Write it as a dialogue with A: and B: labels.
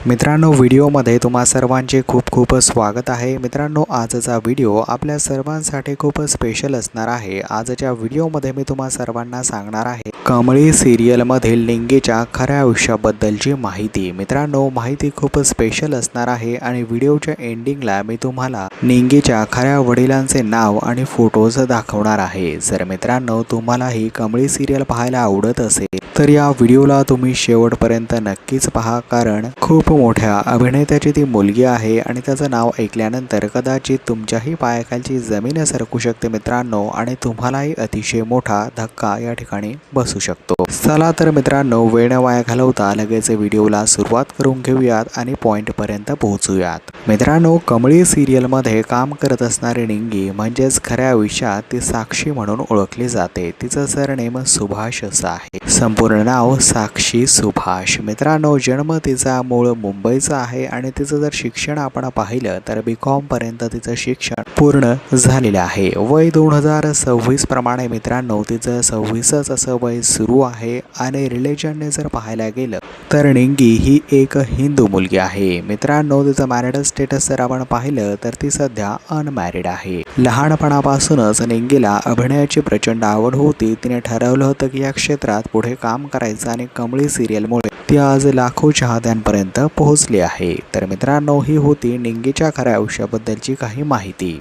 A: मित्रांनो, व्हिडिओमध्ये तुम्हा सर्वांचे खूप खूप स्वागत आहे। मित्रांनो, आजचा व्हिडिओ आपल्या सर्वांसाठी खूप स्पेशल असणार आहे। आजच्या व्हिडिओमध्ये मी तुम्हा सर्वांना सांगणार आहे कमळी सिरियल मधील निंगीच्या खऱ्या आयुष्याबद्दलची माहिती। मित्रांनो, माहिती खूप स्पेशल असणार आहे आणि व्हिडिओच्या एंडिंगला मी तुम्हाला निंगीच्या खऱ्या वडिलांचे नाव आणि फोटोज दाखवणार आहे। जर मित्रांनो तुम्हाला ही कमळी सिरियल पाहायला आवडत असेल तर या व्हिडिओला तुम्ही शेवटपर्यंत नक्कीच पहा, कारण खूप मोठ्या अभिनेत्याची ती मुलगी आहे आणि त्याचं नाव ऐकल्यानंतर कदाचित तुमच्याही पायाखालची जमीन सरकू शकते मित्रांनो, आणि तुम्हालाही अतिशय मोठा धक्का या ठिकाणी बसू शकतो। चला तर मित्रांनो, वेळ न वाया घालवता लगेच व्हिडिओला सुरुवात करून घेऊयात आणि पॉइंट पर्यंत पोहोचूयात। मित्रांनो, कमळी सिरियल मध्ये काम करत असणारी निंगी म्हणजेच खऱ्या आयुष्यात ती साक्षी म्हणून ओळखली जाते। तिचं सरनेम सुभाष असं आहे। संपूर्ण नाव साक्षी सुभाष। मित्रांनो, जन्म तिचा मूळ मुंबईचा आहे आणि तिचं जर शिक्षण आपण पाहिलं तर BCom पर्यंत तिचं शिक्षण पूर्ण झालेलं आहे। वय 2026 प्रमाणे मित्रांनो तिचं 26च असं वय सुरू आहे आणि रिलेशनने जर पाहायला गेलं तर निंगी ही एक हिंदू मुलगी आहे। मित्रांनो, तिचं मॅरिड स्टेटस जर आपण पाहिलं तर ती सध्या अनमॅरिड आहे। लहानपणापासूनच निंगीला अभिनयाची प्रचंड आवड होती। तिने ठरवलं होतं की या क्षेत्रात पुढे काम करायचं आणि कमळी सिरियलमुळे ती आज लाखो चाहत्यांपर्यंत पोहोचली आहे। तर मित्रांनो, ही होती निंगीच्या खऱ्या आयुष्याबद्दलची काही माहिती।